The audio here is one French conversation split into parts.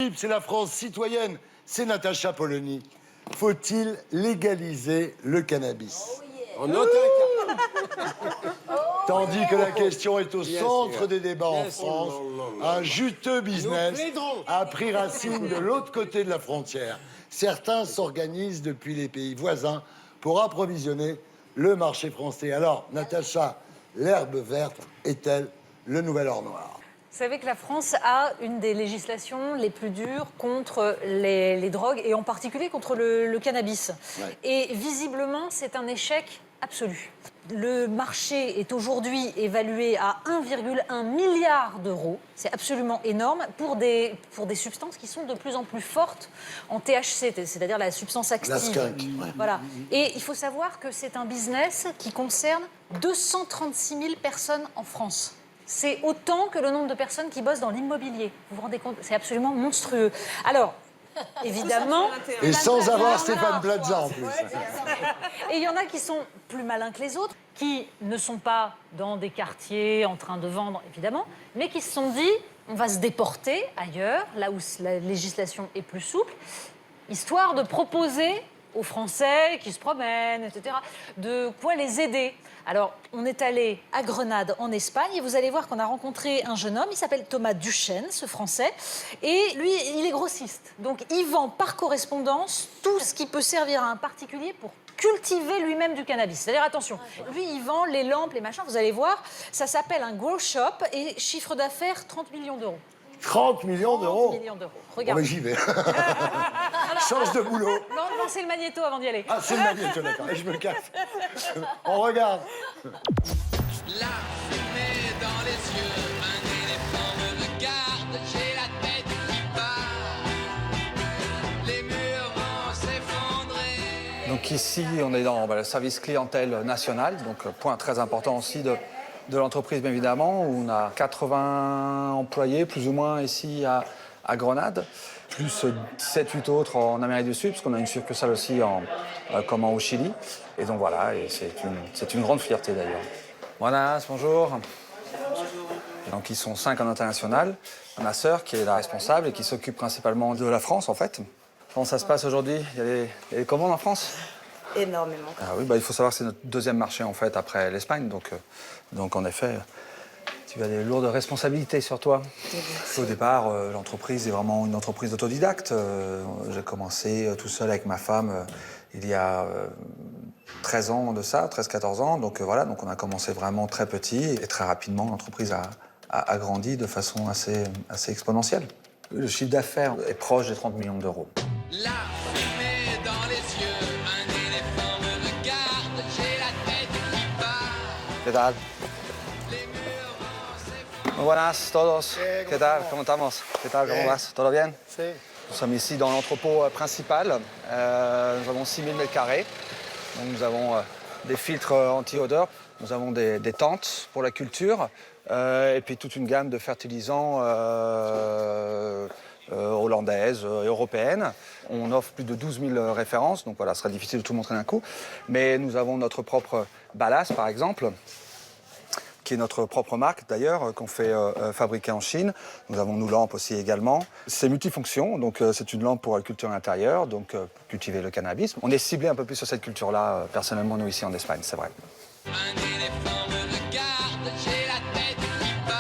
Philippe, c'est la France citoyenne, c'est Natacha Polony. Faut-il légaliser le cannabis? En aucun cas. Tandis que la question est au Bien centre sûr. des débats en Bien sûr. France, Non. un juteux business Nous plaiderons. a pris racine de l'autre côté de la frontière. Certains s'organisent depuis les pays voisins pour approvisionner le marché français. Alors, Natacha, l'herbe verte est-elle le nouvel or noir? Vous savez que la France a une des législations les plus dures contre les drogues et en particulier contre le cannabis. Ouais. Et visiblement, c'est un échec absolu. Le marché est aujourd'hui évalué à 1,1 milliard d'euros. C'est absolument énorme pour des substances qui sont de plus en plus fortes en THC, c'est-à-dire la substance active. La skunk, ouais. Voilà. Et il faut savoir que c'est un business qui concerne 236 000 personnes en France. C'est autant que le nombre de personnes qui bossent dans l'immobilier. Vous vous rendez compte? C'est absolument monstrueux. Alors, évidemment... Et sans avoir Stéphane Plaza en plus. Et il y en a qui sont plus malins que les autres, qui ne sont pas dans des quartiers en train de vendre, évidemment, mais qui se sont dit, on va se déporter ailleurs, là où la législation est plus souple, histoire de proposer aux Français qui se promènent, etc., de quoi les aider. Alors, on est allé à Grenade, en Espagne, et vous allez voir qu'on a rencontré un jeune homme, il s'appelle Thomas Duchesne, ce Français, et lui, il est grossiste. Donc, il vend par correspondance tout ce qui peut servir à un particulier pour cultiver lui-même du cannabis. C'est-à-dire, attention, lui, il vend les lampes, les machins, vous allez voir, ça s'appelle un grow shop, et chiffre d'affaires, 30 millions d'euros. 30 millions d'euros? 30 millions d'euros. Bon, Regarde. mais j'y vais. Change de boulot. Non, c'est le magnéto avant d'y aller. Ah, c'est le magnéto, d'accord. Et je me casse. On regarde. La fumée dans les yeux, un éléphant me regarde, j'ai la tête qui part, les murs vont s'effondrer. Donc ici, on est dans le service clientèle national, donc point très important aussi de l'entreprise, bien évidemment, où on a 80 employés, plus ou moins, ici à Grenade, plus 7-8 autres en Amérique du Sud, parce qu'on a une succursale aussi au Chili. Et donc voilà, et c'est une grande fierté d'ailleurs. Voilà, bonjour. Bonjour. Donc ils sont 5 en international. Ma sœur qui est la responsable et qui s'occupe principalement de la France en fait. Comment ça se passe aujourd'hui? Il y a des commandes en France? Énormément. Ah oui, il faut savoir que c'est notre deuxième marché en fait après l'Espagne, donc en effet, tu as des lourdes responsabilités sur toi. Au départ, l'entreprise est vraiment une entreprise d'autodidacte. J'ai commencé tout seul avec ma femme il y a 13 ans de ça, 13-14 ans. Donc voilà, donc on a commencé vraiment très petit et très rapidement l'entreprise a grandi de façon assez exponentielle. Le chiffre d'affaires est proche des 30 millions d'euros. La fumée dans les yeux, un éléphant me regarde, j'ai la tête qui part, ¿Qué tal? les murs vont s'effondrer. Muy buenas todos. ¿Qué tal? ¿Cómo estamos? ¿Qué tal? ¿Cómo vas? ¿Todo bien? Nous sommes ici dans l'entrepôt principal. Nous avons 6000 m². Donc nous avons des filtres anti-odeur. Nous avons des tentes pour la culture. Et puis toute une gamme de fertilisants hollandaises et européennes. On offre plus de 12 000 références. Donc voilà, ce serait difficile de tout montrer d'un coup. Mais nous avons notre propre Ballast, par exemple, qui est notre propre marque d'ailleurs, qu'on fait fabriquer en Chine. Nous avons nos lampes aussi également. C'est multifonction, donc c'est une lampe pour la culture intérieure, donc pour cultiver le cannabis. On est ciblé un peu plus sur cette culture-là, personnellement, nous ici en Espagne, c'est vrai. Un éléphant me regarde, j'ai la tête qui part.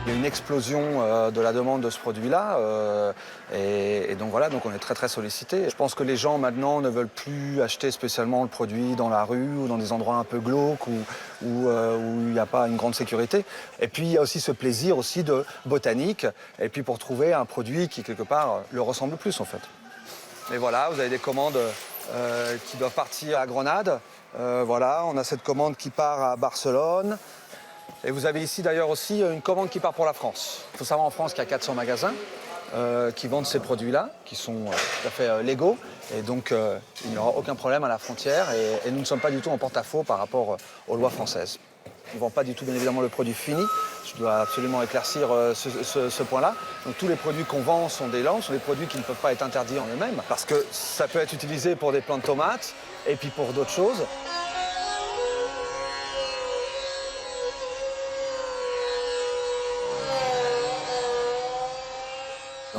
Il y a une explosion de la demande de ce produit-là, et donc voilà, donc on est très très sollicité. Je pense que les gens maintenant ne veulent plus acheter spécialement le produit dans la rue ou dans des endroits un peu glauques où il n'y a pas une grande sécurité. Et puis il y a aussi ce plaisir aussi de botanique, et puis pour trouver un produit qui quelque part le ressemble le plus en fait. Et voilà, vous avez des commandes qui doivent partir à Grenade. Voilà, on a cette commande qui part à Barcelone. Et vous avez ici d'ailleurs aussi une commande qui part pour la France. Il faut savoir en France qu'il y a 400 magasins qui vendent ces produits-là, qui sont tout à fait légaux. Et donc il n'y aura aucun problème à la frontière. Et nous ne sommes pas du tout en porte-à-faux par rapport aux lois françaises. On ne vend pas du tout bien évidemment le produit fini. Je dois absolument éclaircir ce point-là. Donc tous les produits qu'on vend sont des lampes, sont des produits qui ne peuvent pas être interdits en eux-mêmes. Parce que ça peut être utilisé pour des plants de tomates et puis pour d'autres choses.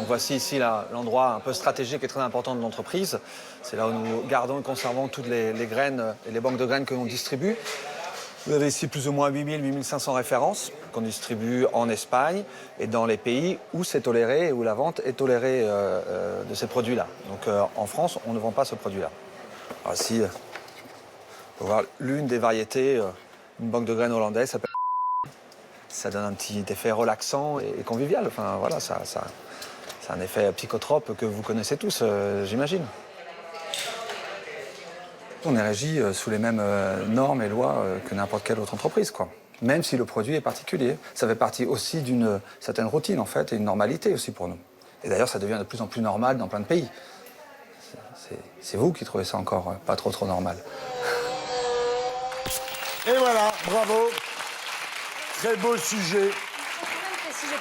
Donc voici ici l'endroit un peu stratégique et très important de l'entreprise. C'est là où nous gardons et conservons toutes les graines et les banques de graines que l'on distribue. Vous avez ici plus ou moins 8000, 8500 références qu'on distribue en Espagne et dans les pays où c'est toléré et où la vente est tolérée de ces produits-là. Donc en France, on ne vend pas ce produit-là. Alors ici, on peut voir l'une des variétés, une banque de graines hollandaise, ça s'appelle. Ça donne un petit effet relaxant et convivial. Enfin voilà, c'est un effet psychotrope que vous connaissez tous, j'imagine. On est régi sous les mêmes normes et lois que n'importe quelle autre entreprise, quoi. Même si le produit est particulier. Ça fait partie aussi d'une certaine routine, en fait, et une normalité aussi pour nous. Et d'ailleurs, ça devient de plus en plus normal dans plein de pays. C'est vous qui trouvez ça encore pas trop normal. Et voilà, bravo. Très beau sujet.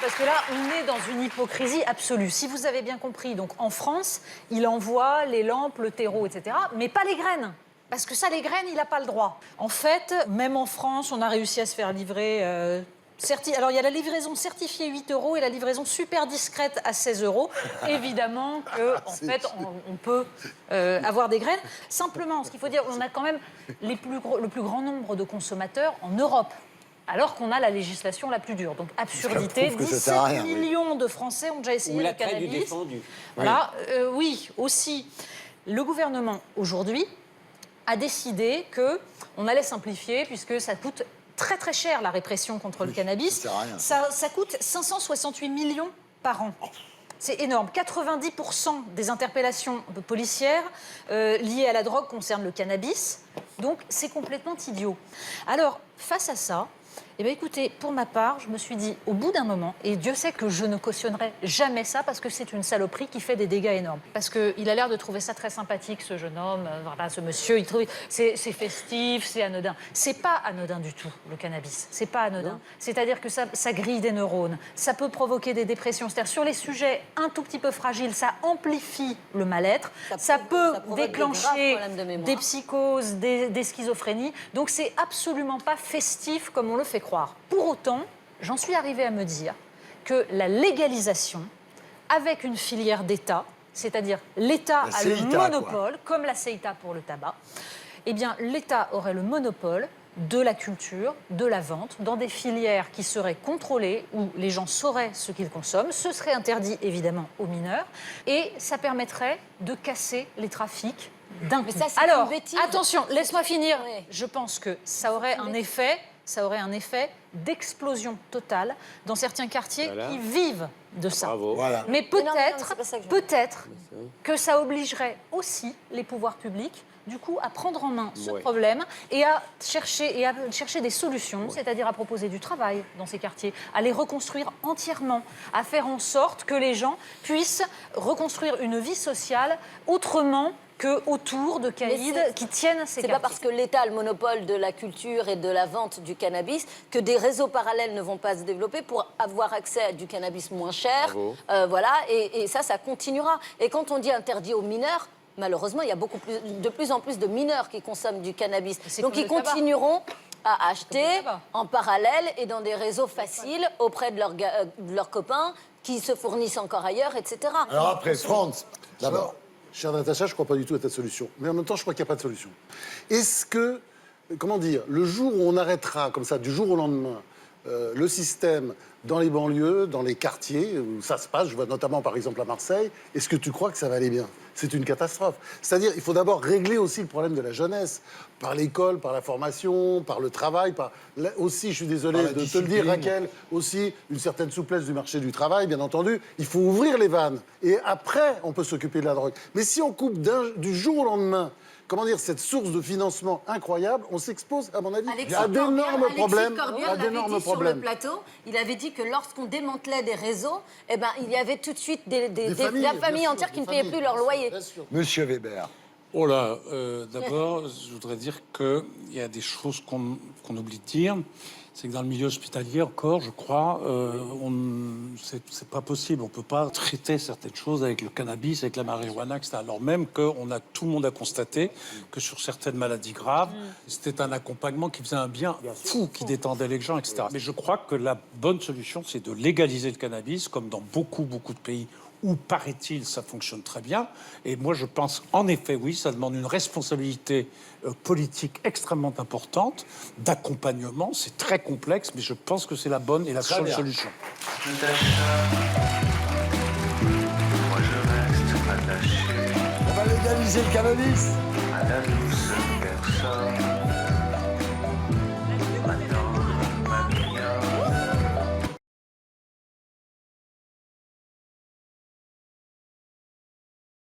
Parce que là, on est dans une hypocrisie absolue. Si vous avez bien compris, donc en France, il envoie les lampes, le terreau, etc., mais pas les graines. Parce que ça, les graines, il n'a pas le droit. En fait, même en France, on a réussi à se faire livrer... Alors, il y a la livraison certifiée 8 € et la livraison super discrète à 16 €. Évidemment qu'en fait, on peut avoir des graines. Simplement, ce qu'il faut dire, on a quand même le plus grand nombre de consommateurs en Europe. Alors qu'on a la législation la plus dure. Donc, absurdité, 17 millions de Français ont déjà essayé le cannabis. Du défendu. Voilà, oui, aussi. Le gouvernement, aujourd'hui, a décidé qu'on allait simplifier, puisque ça coûte très très cher, la répression contre le cannabis. Ça coûte 568 millions par an. C'est énorme. 90% des interpellations policières liées à la drogue concernent le cannabis. Donc, c'est complètement idiot. Alors, face à ça, eh bien, écoutez, pour ma part, je me suis dit, au bout d'un moment, et Dieu sait que je ne cautionnerai jamais ça, parce que c'est une saloperie qui fait des dégâts énormes. Parce qu'il a l'air de trouver ça très sympathique, ce jeune homme, voilà, ce monsieur, il trouve c'est festif, c'est anodin. C'est pas anodin du tout, le cannabis. C'est pas anodin. C'est-à-dire que ça grille des neurones, ça peut provoquer des dépressions. C'est-à-dire, sur les sujets un tout petit peu fragiles, ça amplifie le mal-être, ça peut déclencher des psychoses, des schizophrénies. Donc, c'est absolument pas festif comme on le fait croire. Pour autant, j'en suis arrivée à me dire que la légalisation, avec une filière d'État, c'est-à-dire l'État a le monopole, comme la CETA pour le tabac, eh bien l'État aurait le monopole de la culture, de la vente, dans des filières qui seraient contrôlées, où les gens sauraient ce qu'ils consomment. Ce serait interdit, évidemment, aux mineurs. Et ça permettrait de casser les trafics d'un coup. Alors, attention, laisse-moi finir. Oui. Je pense que ça aurait un effet d'explosion totale dans certains quartiers qui vivent de ça. Bravo. Voilà. Mais peut-être que ça obligerait aussi les pouvoirs publics, du coup, à prendre en main ce problème et à chercher des solutions, c'est-à-dire à proposer du travail dans ces quartiers, à les reconstruire entièrement, à faire en sorte que les gens puissent reconstruire une vie sociale autrement qu'autour de caïds qui tiennent ces quartiers. C'est pas parce que l'État a le monopole de la culture et de la vente du cannabis que des réseaux parallèles ne vont pas se développer pour avoir accès à du cannabis moins cher. Voilà, et ça continuera. Et quand on dit interdit aux mineurs, malheureusement, il y a de plus en plus de mineurs qui consomment du cannabis. Donc ils continueront à acheter en parallèle et dans des réseaux faciles auprès de leurs copains qui se fournissent encore ailleurs, etc. Alors après, France, d'abord. Chère Natacha, je ne crois pas du tout à ta solution. Mais en même temps, je crois qu'il n'y a pas de solution. Est-ce que, comment dire, le jour où on arrêtera, comme ça, du jour au lendemain, le système dans les banlieues, dans les quartiers où ça se passe, je vois notamment par exemple à Marseille, est-ce que tu crois que ça va aller bien? C'est une catastrophe. C'est-à-dire, il faut d'abord régler aussi le problème de la jeunesse, par l'école, par la formation, par le travail, aussi, je suis désolé de te le dire, Raquel, aussi une certaine souplesse du marché du travail, bien entendu. Il faut ouvrir les vannes et après, on peut s'occuper de la drogue. Mais si on coupe du jour au lendemain, comment dire, cette source de financement incroyable, on s'expose, à mon avis, à d'énormes problèmes. Sur le plateau, il avait dit que lorsqu'on démantelait des réseaux, eh ben, il y avait tout de suite des familles entières qui ne payaient plus leur loyer. Monsieur Weber. Oh là, d'abord, je voudrais dire qu'il y a des choses qu'on oublie de dire. C'est que dans le milieu hospitalier, encore, je crois, c'est pas possible. On peut pas traiter certaines choses avec le cannabis, avec la marijuana, etc. Alors même que tout le monde a constaté que sur certaines maladies graves, c'était un accompagnement qui faisait un bien fou, qui détendait les gens, etc. Mais je crois que la bonne solution, c'est de légaliser le cannabis, comme dans beaucoup de pays où, paraît-il, ça fonctionne très bien. Et moi, je pense, en effet, oui, ça demande une responsabilité politique extrêmement importante, d'accompagnement. C'est très complexe, mais je pense que c'est la bonne et la seule bien. solution. Moi je reste attaché On va légaliser le cannabis. à la douce personne